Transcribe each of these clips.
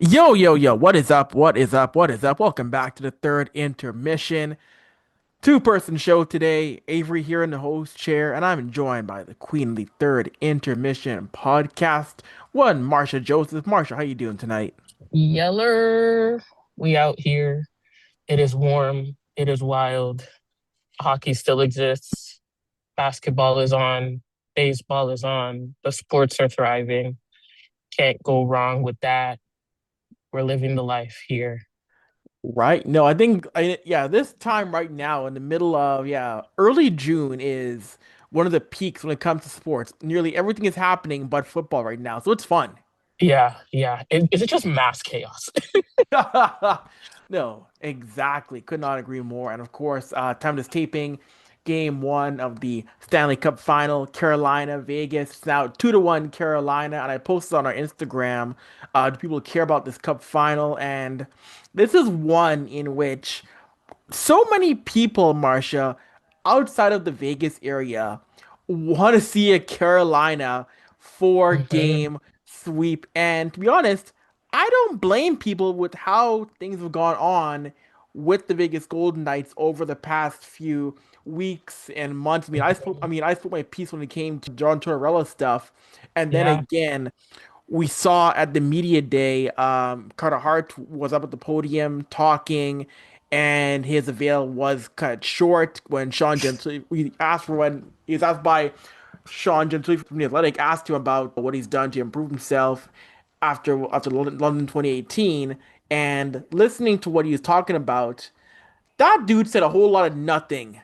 Yo, yo, yo, what is up? What is up? What is up? Welcome back to the third intermission. Two-person show today. Avery here in the host chair, and I'm joined by the queen of the third intermission podcast, one Marsha Joseph. Marsha, how you doing tonight? Yeller, we out here. It is warm. It is wild. Hockey still exists. Basketball is on. Baseball is on. The sports are thriving. Can't go wrong with that. We're living the life here. Right? No, I think yeah, this time right now in the middle of early June is one of the peaks when it comes to sports. Nearly everything is happening but football right now, so it's fun. Yeah, yeah. Is it just mass chaos? No, exactly. Could not agree more. And of course, time this taping, game one of the Stanley Cup Final, Carolina, Vegas. It's now 2-1 Carolina. And I posted on our Instagram, do people care about this Cup Final? And this is one in which so many people, Marcia, outside of the Vegas area, want to see a Carolina four hmm game sweep. And to be honest, I don't blame people with how things have gone on with the Vegas Golden Knights over the past few weeks and months. I spoke my piece when it came to John Tortorella stuff, and then Yeah. again we saw at the media day, Carter Hart was up at the podium talking, and his avail was cut short when Sean Gentry we asked for when he was asked by Sean Gentry from the Athletic, asked him about what he's done to improve himself after London 2018, and listening to what he was talking about, that dude said a whole lot of nothing.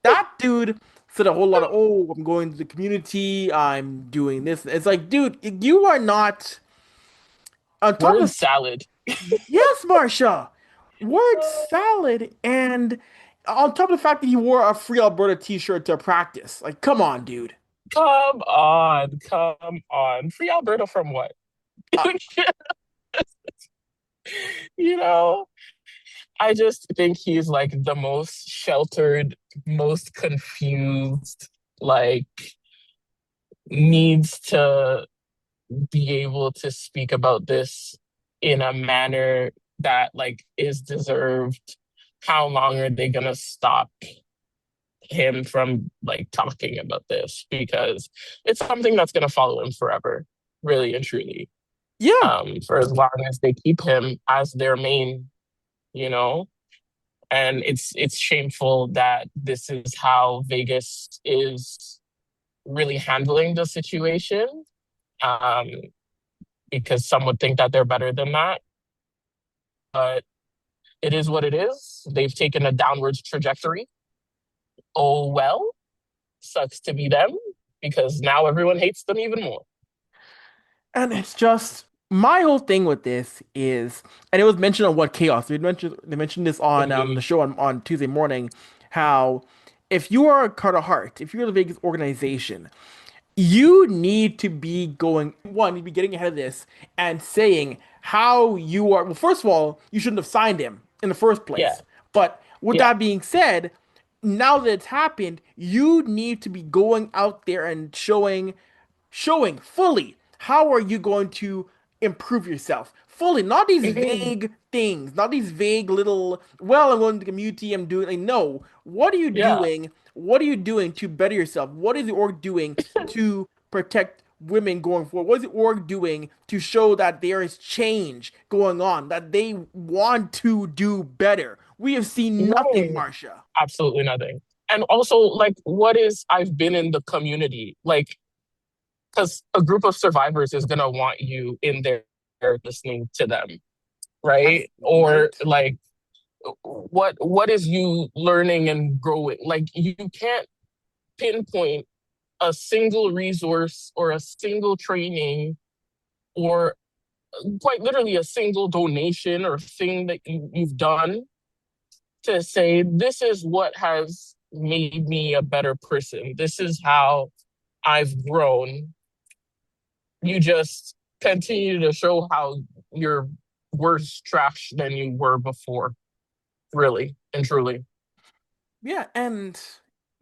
That dude said a whole lot of, oh, I'm going to the community, I'm doing this. It's like, dude, you are not on top Word of, salad. yes, Marsha, word salad, and on top of the fact that he wore a Free Alberta t-shirt to practice. Like, come on, dude. Come on. Come on. Free Alberta from what? Uh, You know? I just think he's like the most sheltered, most confused, like needs to be able to speak about this in a manner that like is deserved. How long are they gonna stop him from like talking about this? Because it's something that's gonna follow him forever, really and truly. yeah. For as long as they keep him as their main, you know. And it's shameful that this is how Vegas is really handling the situation. Um, because some would think that they're better than that, but it is what it is. They've taken a downwards trajectory. Oh well, sucks to be them because now everyone hates them even more. And it's just my whole thing with this is, and it was mentioned on What Chaos. They mentioned this on the Mhm. show on Tuesday morning, how if you are Carter Hart, if you're the Vegas organization, you need to be going one, you'd be getting ahead of this and saying how you are. Well, first of all, you shouldn't have signed him in the first Yeah, place. But with yeah. that being said, now that it's happened, you need to be going out there and showing fully how are you going to improve yourself fully, not these Mhm. vague things, not these vague little, well, I'm going to the community, I'm doing, like, no, what are you Yeah. doing, what are you doing to better yourself, what is the org doing to protect women going forward, what is the org doing to show that there is change going on, that they want to do better? We have seen nothing, No, Marcia. absolutely nothing. And also, like, what is I've been in the community? Like, because a group of survivors is gonna want you in there listening to them, That's right? Or right. like what is you learning and growing? Like you can't pinpoint a single resource or a single training or quite literally a single donation or thing that you've done to say this is what has made me a better person. This is how I've grown. You just continue to show how you're worse trash than you were before, really and truly. Yeah, and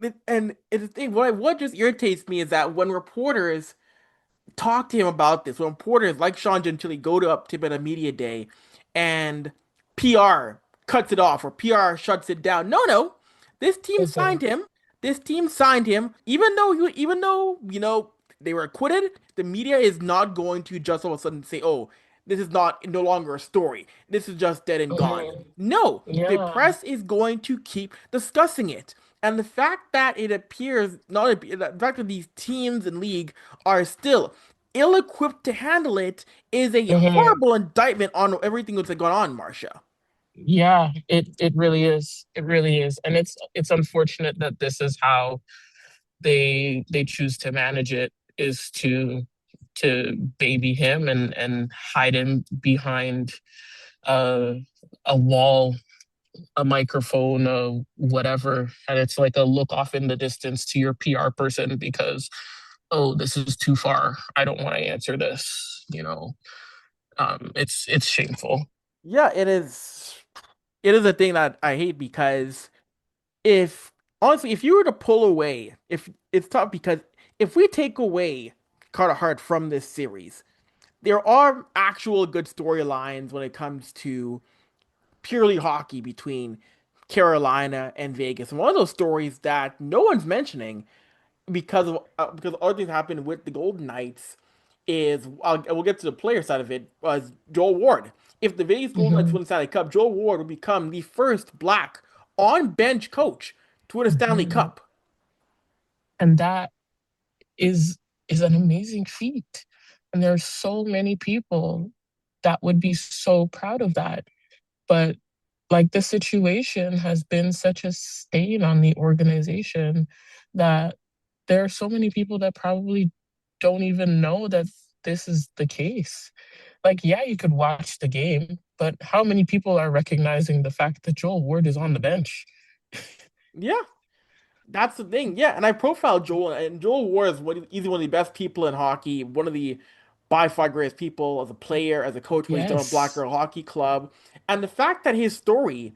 it's the thing. What just irritates me is that when reporters talk to him about this. When reporters like Sean Gentili go to up to him at a media day and PR cuts it off or PR shuts it down. No, no. This team Mhm. signed him. This team signed him. Even though, they were acquitted, the media is not going to just all of a sudden say, oh, this is not no longer a story. This is just dead and gone. Mhm. No, the Yeah. press is going to keep discussing it. And the fact that it appears not the fact that these teams and league are still ill-equipped to handle it is a Mhm. horrible indictment on everything that's gone on, Marsha. Yeah, it really is. It really is. And it's unfortunate that this is how they choose to manage it, is to baby him and hide him behind a a wall, a microphone, whatever. And it's like a look off in the distance to your PR person because, oh, this is too far. I don't want to answer this. It's shameful. Yeah, it is. It is a thing that I hate because if honestly, if you were to pull away, if it's tough because if we take away Carter Hart from this series, there are actual good storylines when it comes to purely hockey between Carolina and Vegas. And one of those stories that no one's mentioning because other things happened with the Golden Knights is we'll get to the player side of it was Joel Ward. If the Vegas Golden Knights Hmm. win the Stanley Cup, Joel Ward would become the first black on bench coach to win a Stanley Hmm. Cup. And that is is an amazing feat. And there's so many people that would be so proud of that. But like the situation has been such a stain on the organization that there are so many people that probably don't even know that this is the case. Like, yeah, you could watch the game, but how many people are recognizing the fact that Joel Ward is on the bench? Yeah, that's the thing. Yeah, and I profiled Joel, and Joel Ward is easily one of the best people in hockey, one of the by far greatest people as a player, as a coach, what he's done with Black Yes. Girl Hockey Club. And the fact that his story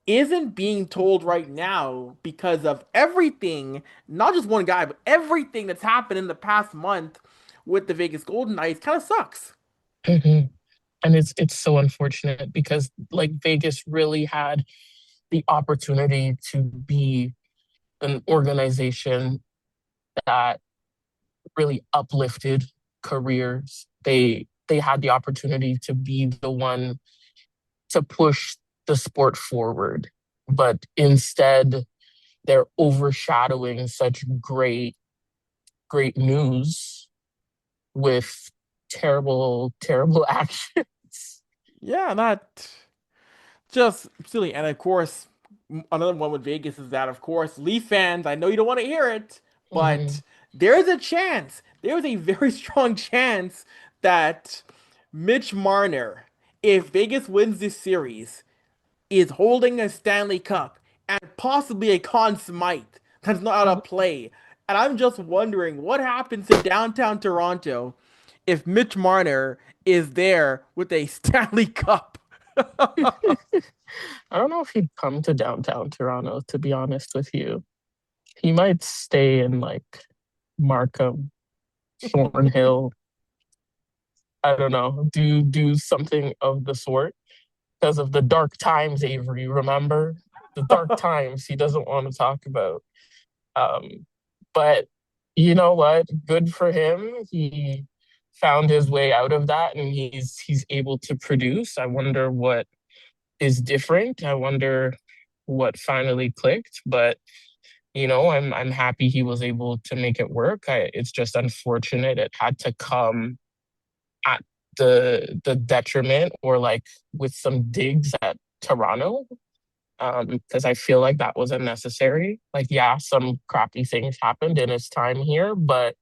isn't being told right now because of everything, not just one guy, but everything that's happened in the past month with the Vegas Golden Knights kind of sucks. Hmm. And it's so unfortunate because like Vegas really had the opportunity to be an organization that really uplifted careers. They had the opportunity to be the one to push the sport forward, but instead they're overshadowing such great news with terrible actions. Yeah, that just silly. And of course, another one with Vegas is that, of course, Leaf fans, I know you don't want to hear it, but Hmm. there is a chance, there is a very strong chance that Mitch Marner, if Vegas wins this series, is holding a Stanley Cup and possibly a Conn Smythe that's not out of play. And I'm just wondering what happens in downtown Toronto if Mitch Marner is there with a Stanley Cup. I don't know if he'd come to downtown Toronto, to be honest with you. He might stay in like Markham, Thornhill. I don't know, do something of the sort because of the dark times, Avery. Remember the dark times he doesn't want to talk about. Um, but you know what? Good for him. He found his way out of that, and he's able to produce. I wonder what is different. I wonder what finally clicked. But I'm happy he was able to make it work. It's just unfortunate it had to come at the detriment or like with some digs at Toronto, because I feel like that was unnecessary. Like, yeah, some crappy things happened in his time here, but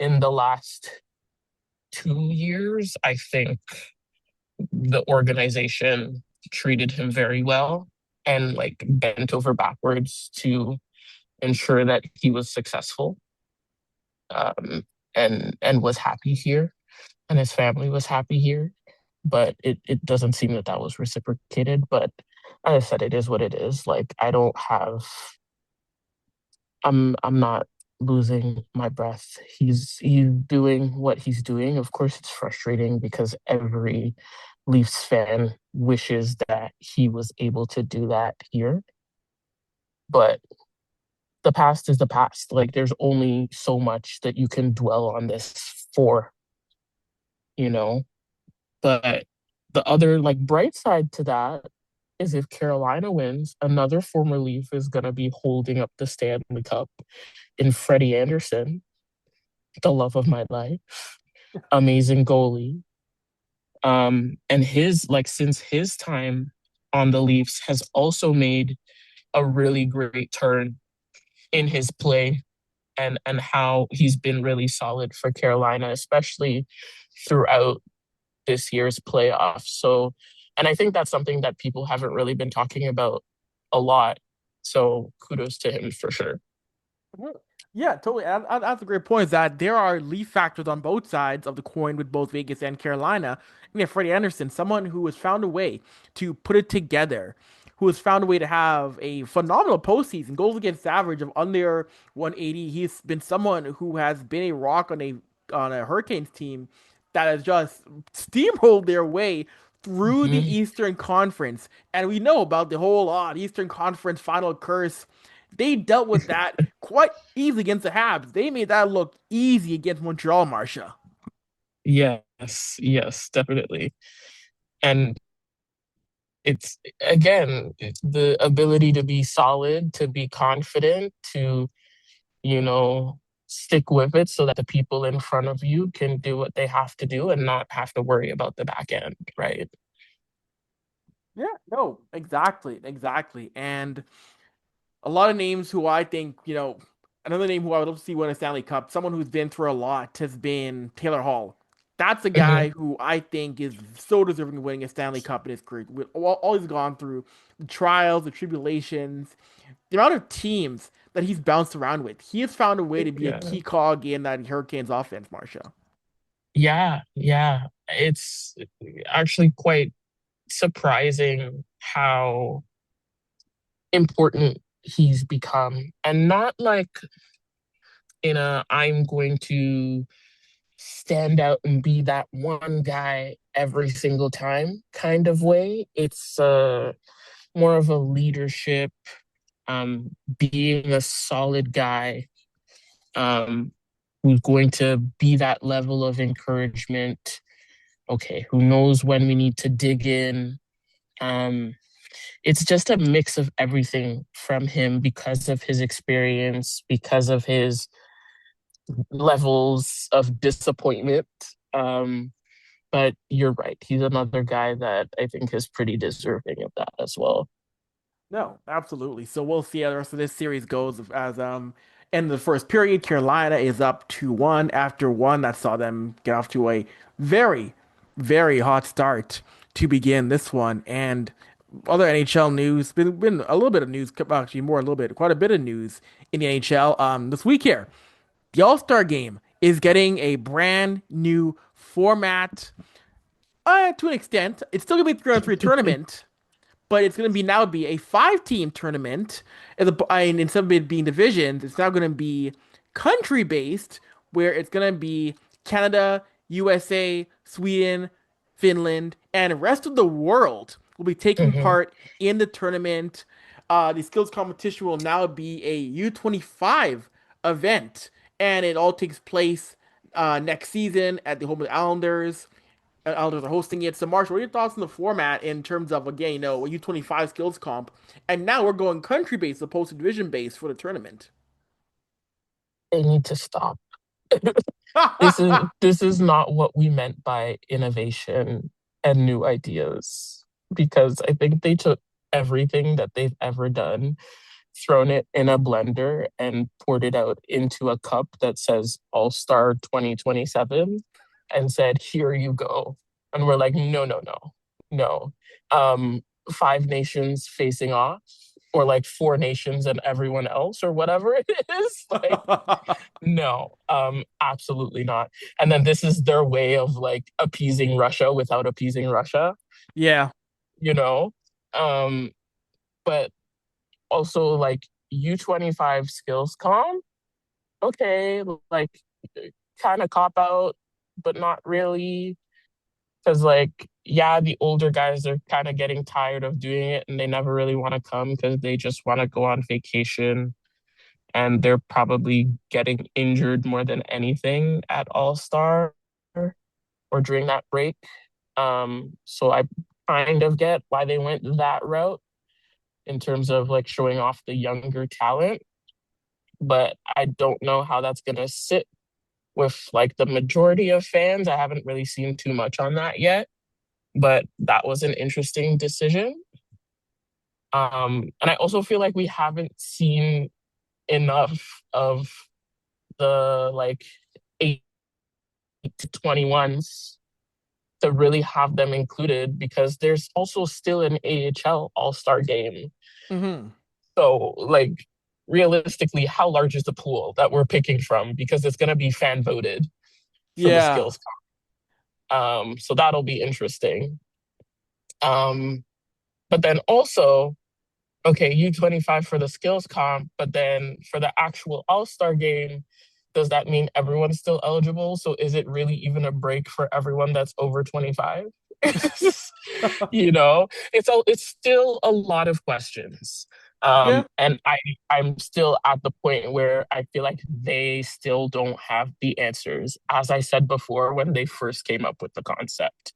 in the last 2 years, I think the organization treated him very well and like bent over backwards to ensure that he was successful, and was happy here, and his family was happy here. But it doesn't seem that that was reciprocated. But as I said, it is what it is. Like, I'm not losing my breath. He's doing what he's doing. Of course, it's frustrating because every Leafs fan wishes that he was able to do that here. But the past is the past. Like there's only so much that you can dwell on this for, you know. But the other like bright side to that is if Carolina wins, another former Leaf is gonna be holding up the Stanley Cup in Freddie Anderson, the love of my life, amazing goalie. And his like since his time on the Leafs has also made a really great turn in his play and how he's been really solid for Carolina, especially throughout this year's playoffs. So, and I think that's something that people haven't really been talking about a lot. So kudos to him for sure. Mhm. Yeah, totally. That's a great point. Is that there are leaf factors on both sides of the coin with both Vegas and Carolina. And yeah, Freddie Anderson, someone who has found a way to put it together, who has found a way to have a phenomenal postseason, goals against average of under 180. He's been someone who has been a rock on a Hurricanes team that has just steamrolled their way through the Mhm. Eastern Conference. And we know about the whole Eastern Conference final curse. They dealt with that quite easily against the Habs. They made that look easy against Montreal, Marsha. Yes, yes, definitely. And it's again the ability to be solid, to be confident, to, you know, stick with it so that the people in front of you can do what they have to do and not have to worry about the back end, right? Yeah, no, exactly, exactly. And a lot of names who I think, another name who I would love to see win a Stanley Cup, someone who's been through a lot, has been Taylor Hall. That's a Hmm. guy who I think is so deserving of winning a Stanley Cup in his career. With all he's gone through, the trials, the tribulations, the amount of teams that he's bounced around with, he has found a way to be a Yeah. key cog in that Hurricanes offense, Marsha. Yeah, yeah. It's actually quite surprising how important he's become. And not like in a I'm going to stand out and be that one guy every single time kind of way. It's more of a leadership, being a solid guy, um, who's going to be that level of encouragement. Okay, who knows when we need to dig in? Um, it's just a mix of everything from him because of his experience, because of his levels of disappointment. Um, but you're right. He's another guy that I think is pretty deserving of that as well. No, absolutely. So we'll see how the rest of this series goes as in the first period, Carolina is up 2-1 after one that saw them get off to a very, very hot start to begin this one. And other NHL news, been a little bit of news, actually more a little bit, quite a bit of news in the NHL this week here. The All-Star game is getting a brand new format. To an extent, it's still gonna be a 3-on-3 tournament, but it's going to be now be a five-team tournament. And instead of it being divisions, it's now going to be country based, where it's going to be Canada, USA, Sweden, Finland, and the rest of the world will be taking Hmm. part in the tournament. The skills competition will now be a U25 event, and it all takes place next season at the home of the Islanders. Elders are hosting it. So, Marshall, what are your thoughts on the format in terms of, again, a U25 skills comp? And now we're going country based opposed to division based for the tournament. They need to stop. This is not what we meant by innovation and new ideas, because I think they took everything that they've ever done, thrown it in a blender and poured it out into a cup that says All Star 2027 and said, here you go. And we're like, no, no, no, no. Five nations facing off, or like four nations and everyone else, or whatever it is. Like, no, absolutely not. And then this is their way of like appeasing Russia without appeasing Russia, Yeah. you know? Um, but also like U25 skills comp. okay, like kind of cop out, but not really. Because, like, yeah, the older guys are kind of getting tired of doing it and they never really want to come because they just want to go on vacation and they're probably getting injured more than anything at All Star or during that break. So I kind of get why they went that route in terms of like showing off the younger talent, but I don't know how that's gonna sit with like the majority of fans. I haven't really seen too much on that yet, but that was an interesting decision. And I also feel like we haven't seen enough of the like 8 to 21s to really have them included because there's also still an AHL All-Star game. Hmm. So, like, realistically, how large is the pool that we're picking from? Because it's going to be fan voted for the Yeah. skills. So that'll be interesting. Um, but then also, okay, U25 for the skills comp, but then for the actual All-Star game, does that mean everyone's still eligible? So is it really even a break for everyone that's over 25? It's still a lot of questions. Yeah. And I'm still at the point where I feel like they still don't have the answers, as I said before when they first came up with the concept,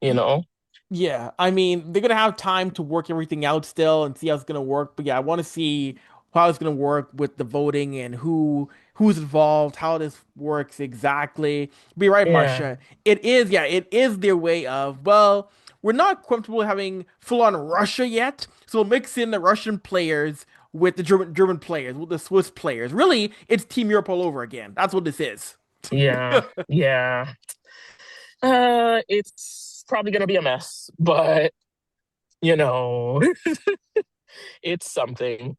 you know? Yeah, I mean, they're gonna have time to work everything out still and see how it's gonna work. But yeah, I want to see how it's gonna work with the voting and who's involved, how this works exactly. Be right, Yeah. Marsha. It is their way of, well, we're not comfortable having full on Russia yet, so we'll mix in the Russian players with the German players, with the Swiss players. Really, it's Team Europe all over again. That's what this is. Yeah. Yeah. It's probably gonna be a mess, but you know, it's something.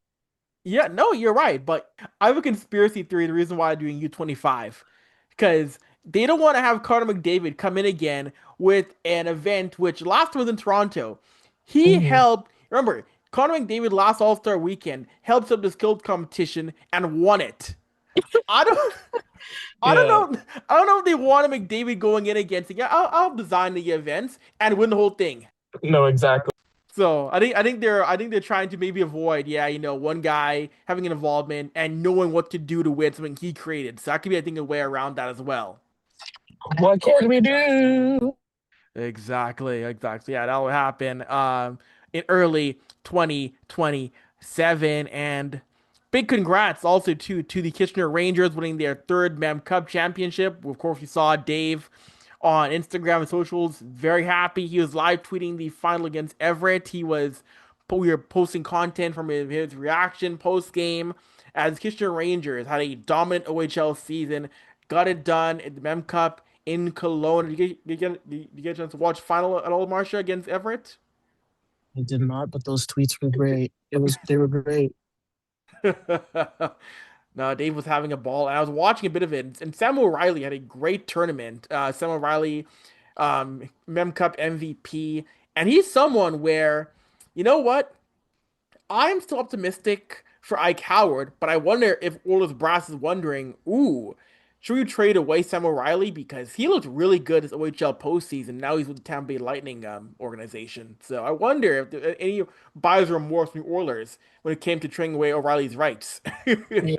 Yeah, no, you're right. But I have a conspiracy theory. The reason why I'm doing U25, because they don't want to have Carter McDavid come in again with an event which last was in Toronto. He Mhm. helped. Remember, Carter McDavid last All Star weekend helped up the skills competition and won it. I don't. I don't Yeah. know. I don't know if they want McDavid going in against. Yeah, I'll design the events and win the whole thing. No, exactly. So I think they're trying to maybe avoid, yeah, one guy having an involvement and knowing what to do to win something he created. So that could be, I think, a way around that as well. What can we do? Exactly, exactly. Yeah, that'll happen in early 2027. And big congrats also to the Kitchener Rangers winning their third Mem Cup championship. Of course, we saw Dave on Instagram and socials very happy. He was live tweeting the final against Everett. We were posting content from his reaction post game as Kitchener Rangers had a dominant OHL season, got it done at the Mem Cup in Cologne. Did you get a chance to watch final at all, Marsha, against Everett? I did not, but those tweets were great. They were great. No, Dave was having a ball, and I was watching a bit of it. And Samuel Riley had a great tournament. Samuel Riley, Mem Cup MVP, and he's someone where, you know what? I'm still optimistic for Ike Howard, but I wonder if Orla's Brass is wondering, ooh, should we trade away Sam O'Reilly because he looked really good as OHL postseason. Now he's with the Tampa Bay Lightning organization. So I wonder if there any buyer's remorse from the Oilers when it came to trading away O'Reilly's rights. Yeah,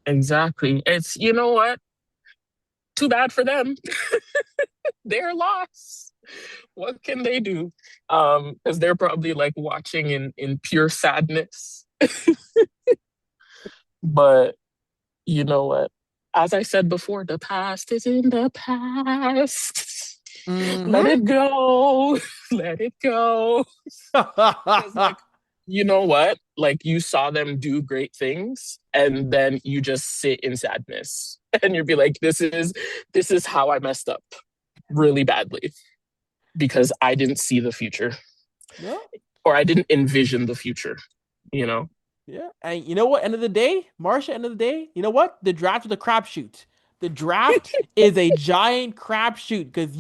exactly. It's you know what? Too bad for them. They're lost. What can they do? Because they're probably like watching in pure sadness. But you know what? As I said before, the past is in the past. Let Hmm. it go. Let it go. Because, like, you know what? Like, you saw them do great things, and then you just sit in sadness, and you'd be like, "This is how I messed up really badly because I didn't see the future, Yeah. or I didn't envision the future." You know? Yeah, and you know what? End of the day, Marsha. End of the day, you know what? The draft is a crapshoot. The draft is a giant crapshoot because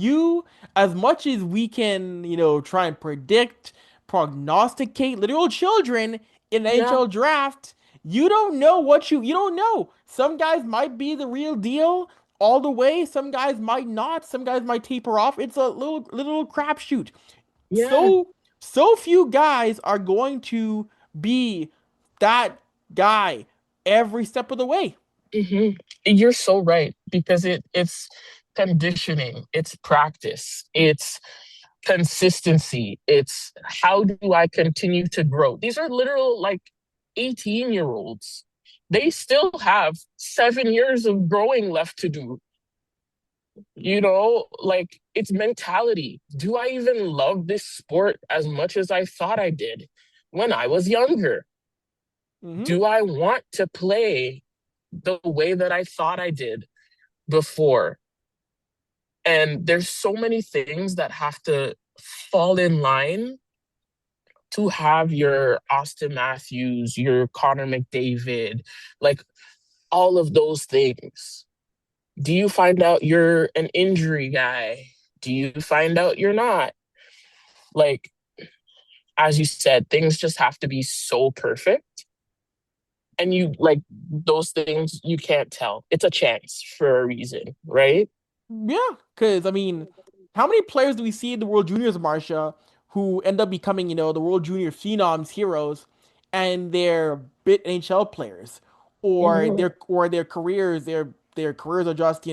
as much as we can, try and predict, prognosticate literal children in the Yeah. NHL draft, You don't know you don't know. Some guys might be the real deal all the way. Some guys might not. Some guys might taper off. It's a little crapshoot. Yeah. So few guys are going to be that guy every step of the way. hmm You're so right because it's conditioning, it's practice, it's consistency, it's how do I continue to grow? These are literal like 18-year-olds. They still have 7 years of growing left to do. Like it's mentality. Do I even love this sport as much as I thought I did when I was younger? Hmm. Do I want to play the way that I thought I did before? And there's so many things that have to fall in line to have your Austin Matthews, your Connor McDavid, like all of those things. Do you find out you're an injury guy? Do you find out you're not? Like, as you said, things just have to be so perfect. And you like those things you can't tell. It's a chance for a reason, right? Yeah, because I mean, how many players do we see in the World Juniors, Marsha, who end up becoming, the World Junior phenoms, heroes, and they're bit NHL players, or Mhm. their careers are just,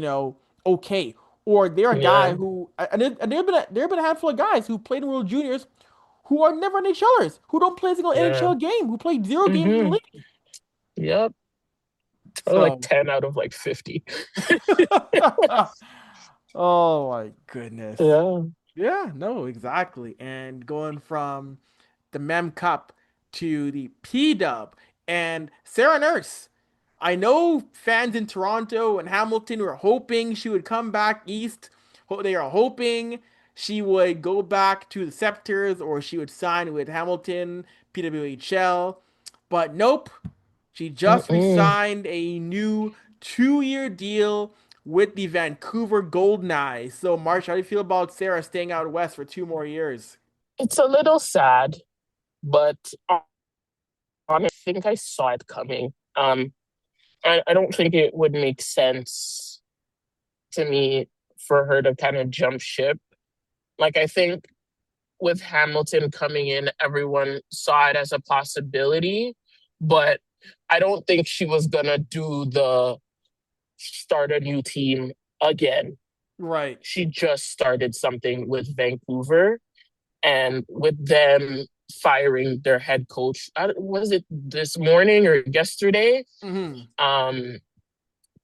okay, or they're a Yeah, guy who, and there have been a handful of guys who played in World Juniors who are never NHLers, who don't play a single yeah. NHL game, who played zero games in the hmm league. Yep. Like So, 10 out of like 50. oh my goodness. Yeah. Yeah, no, exactly. And going from the Mem Cup to the P Dub and Sarah Nurse. I know fans in Toronto and Hamilton were hoping she would come back east. They are hoping she would go back to the Scepters or she would sign with Hamilton, PWHL. But nope, she just Mm-mm. re-signed a new 2-year deal with the Vancouver Golden Knights. So, Marsh, how do you feel about Sarah staying out west for 2 more years? It's a little sad, but I think I saw it coming. I don't think it would make sense to me for her to kind of jump ship. Like, I think with Hamilton coming in, everyone saw it as a possibility, but I don't think she was gonna do the start a new team again. Right. She just started something with Vancouver, and with them firing their head coach, was it this morning or yesterday? Hmm. Um,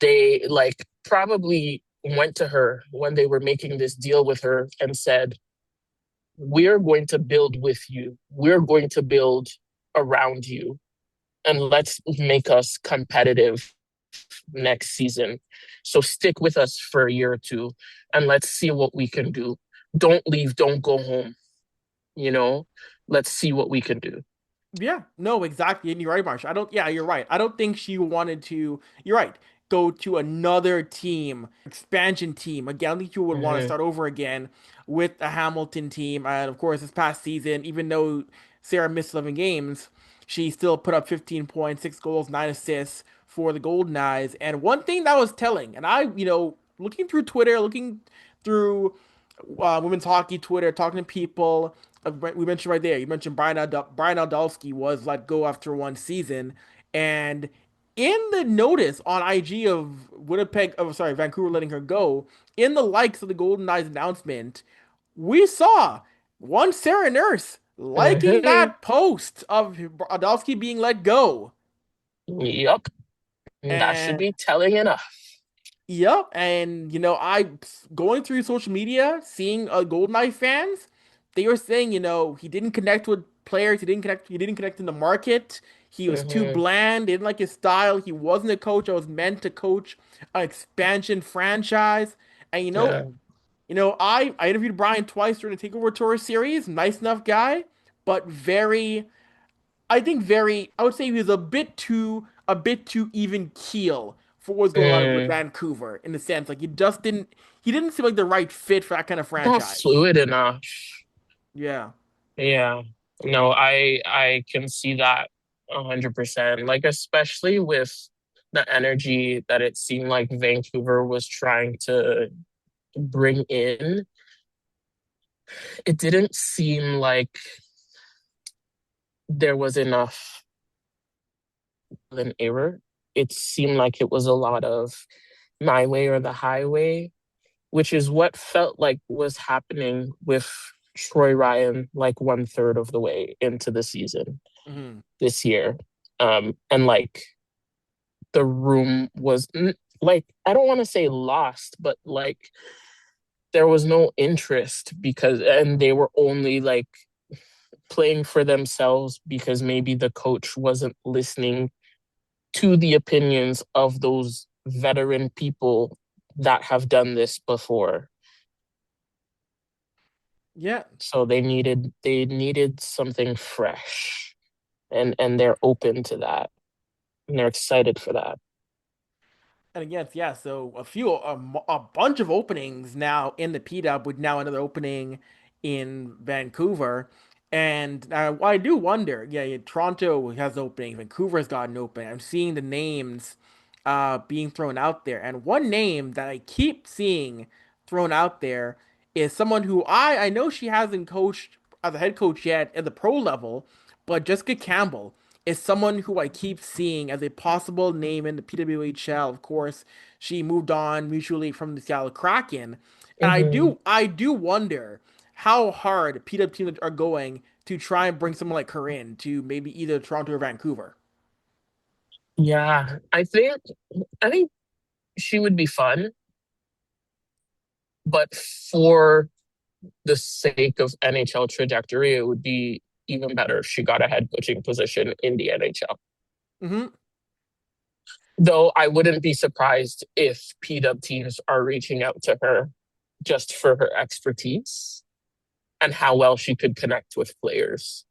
they like probably went to her when they were making this deal with her and said, we're going to build with you. We're going to build around you. And let's make us competitive next season. So stick with us for a year or two and let's see what we can do. Don't leave, don't go home, you know? Let's see what we can do. Yeah, no, exactly. And you're right, Marsh. Yeah, you're right. I don't think she wanted to, you're right, go to another team, expansion team. Again, I don't think you would want to Mm-hmm. start over again with a Hamilton team. And of course, this past season, even though Sarah missed 11 games, she still put up 15 points, 6 goals, 9 assists for the Golden Eyes. And one thing that was telling, and looking through Twitter, looking through women's hockey Twitter, talking to people. We mentioned right there. You mentioned Brian Aldalski was let go after 1 season, and in the notice on IG of Vancouver letting her go, in the likes of the Golden Knights announcement, we saw one Sarah Nurse liking Mm-hmm. that post of Aldalski being let go, Yep. That should and be telling enough. yep, and I going through social media, seeing Golden Knight fans, they were saying, he didn't connect with players, he didn't connect in the market. He was too Mm-hmm. bland, they didn't like his style. He wasn't a coach that was meant to coach an expansion franchise. And Yeah. I interviewed Brian twice during the Takeover Tour series. Nice enough guy, but I would say he was a bit too even keel for what's going on with Mm. Vancouver in the sense like he didn't seem like the right fit for that kind of Not franchise. fluid enough. Yeah. Yeah. No, I can see that. 100%. Like, especially with the energy that it seemed like Vancouver was trying to bring in, it didn't seem like there was enough of an error. It seemed like it was a lot of my way or the highway, which is what felt like was happening with Troy Ryan, like one third of the way into the season Mhm. this year. And like the room was like, I don't want to say lost, but like there was no interest because, and they were only like playing for themselves because maybe the coach wasn't listening to the opinions of those veteran people that have done this before. Yeah. So they needed something fresh, and they're open to that, and they're excited for that. And again, yeah, so a bunch of openings now in the PW with now another opening in Vancouver. And I do wonder, yeah, Toronto has openings, Vancouver's got an opening. I'm seeing the names being thrown out there. And one name that I keep seeing thrown out there is someone who I know she hasn't coached as a head coach yet at the pro level, but Jessica Campbell is someone who I keep seeing as a possible name in the PWHL. Of course, she moved on mutually from the Seattle Kraken, and Hmm. I do wonder how hard PW teams are going to try and bring someone like her in to maybe either Toronto or Vancouver. Yeah, I think she would be fun, but for the sake of NHL trajectory, it would be even better if she got a head coaching position in the NHL. Hmm. Though I wouldn't be surprised if PW teams are reaching out to her just for her expertise and how well she could connect with players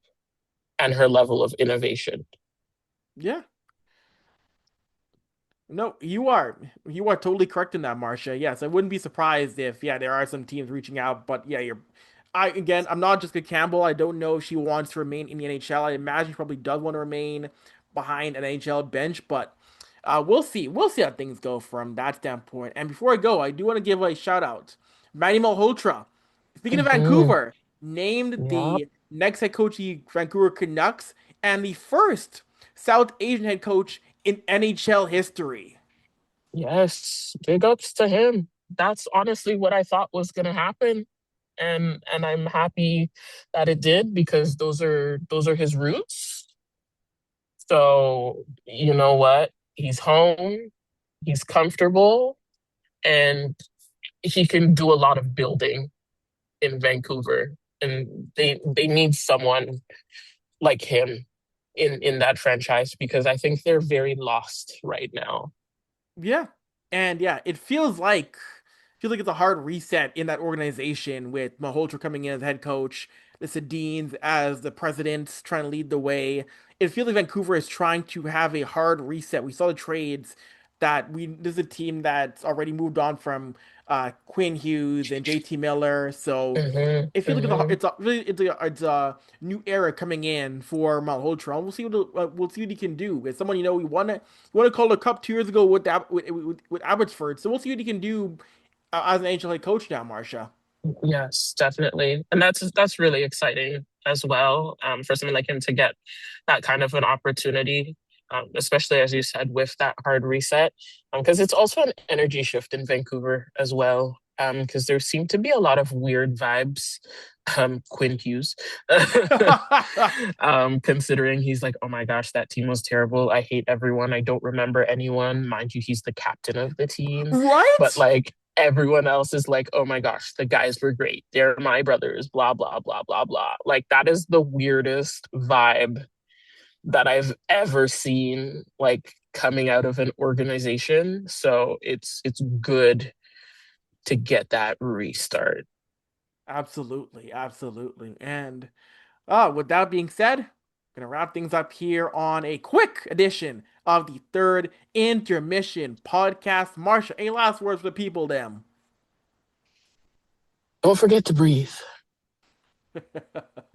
and her level of innovation. Yeah. No, you are totally correct in that, Marcia. Yes, I wouldn't be surprised if there are some teams reaching out, but yeah, I'm not Jessica Campbell. I don't know if she wants to remain in the NHL. I imagine she probably does want to remain behind an NHL bench, but we'll see. We'll see how things go from that standpoint. And before I go, I do want to give a shout out. Manny Malhotra, speaking of Mm-hmm. Vancouver, named Yep. the next head coach of the Vancouver Canucks and the first South Asian head coach in NHL history. Yes. Big ups to him. That's honestly what I thought was gonna happen. And I'm happy that it did because those are his roots. So you know what? He's home, he's comfortable, and he can do a lot of building in Vancouver. And they need someone like him in that franchise because I think they're very lost right now. Yeah. And yeah, it feels like it's a hard reset in that organization with Malhotra coming in as head coach, the Sedins as the president trying to lead the way. It feels like Vancouver is trying to have a hard reset. We saw the trades that we this is a team that's already moved on from Quinn Hughes and JT Miller. So Hmm. it feels like Hmm. it's a new era coming in for Malhotra. We'll see what he can do. As someone we won a Calder Cup 2 years ago with Abbotsford, so we'll see what he can do as an NHL head coach now, Marsha. Yes, definitely, and that's really exciting as well, for someone like him to get that kind of an opportunity, especially as you said with that hard reset, because it's also an energy shift in Vancouver as well. Because there seem to be a lot of weird vibes. Quinn Hughes, considering he's like, oh my gosh, that team was terrible. I hate everyone. I don't remember anyone. Mind you, he's the captain of the team, but Right? like everyone else is like, oh my gosh, the guys were great. They're my brothers, blah, blah, blah, blah, blah. Like, that is the weirdest vibe that I've ever seen, like, coming out of an organization. So it's good to get that restart. Absolutely, absolutely. And with that being said, gonna wrap things up here on a quick edition of the third intermission podcast. Marsha, any last words for the people, them? Don't forget to breathe.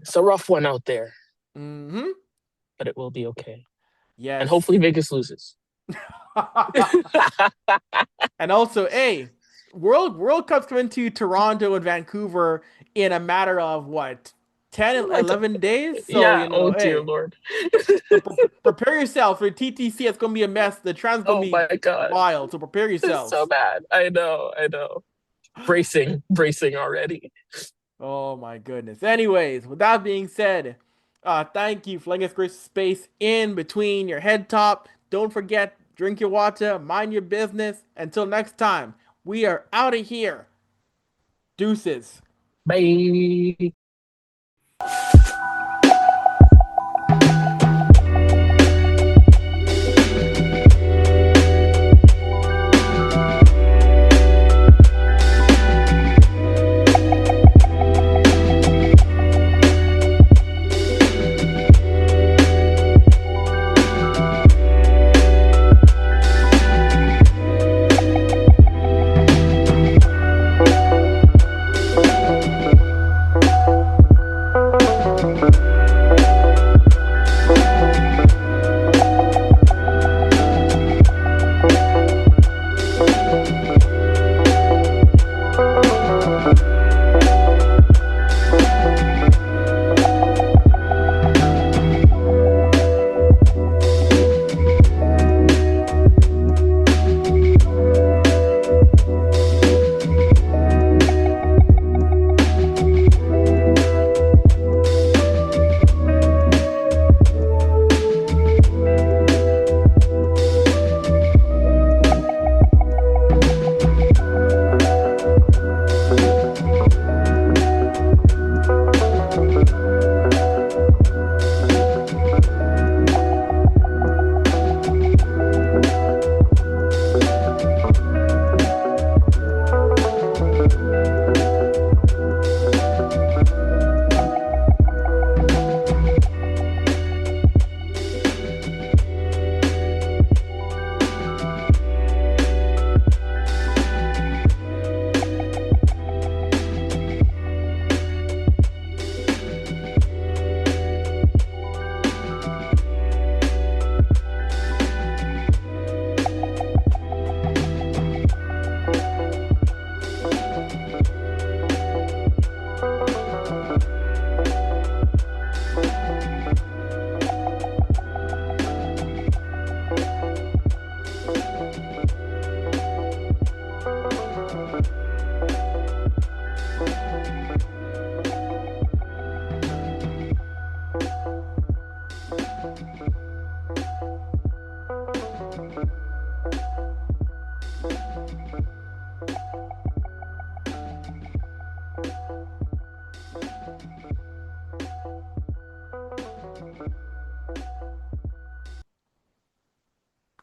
It's a rough one out there, Hmm. but it will be okay. And Yes. hopefully Vegas loses. And also, hey, World Cup's coming to Toronto and Vancouver in a matter of what, 10, Oh my God. 11 days? So, Yeah. Oh dear hey, Lord. so prepare yourself for TTC. It's gonna be a mess. The trans gonna Oh be my God. wild. So prepare It's so yourselves. bad. I know. I know. Bracing already. Oh my goodness. Anyways, with that being said, thank you for letting us create space in between your head top. Don't forget, drink your water, mind your business. Until next time, we are out of here. Deuces. Bye.